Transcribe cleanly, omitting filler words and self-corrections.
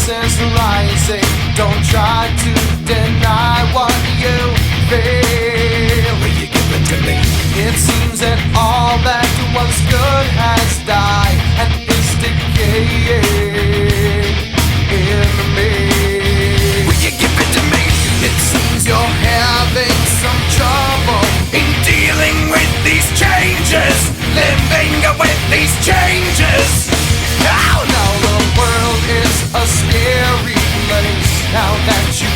voices rising. Don't try to deny what you feel. Will you give it to me? It seems that all that was good has died and is decaying in me. Will you give it to me? It seems you're having some trouble In dealing with these changes, living with these changes. now the world is a scary place. Now that you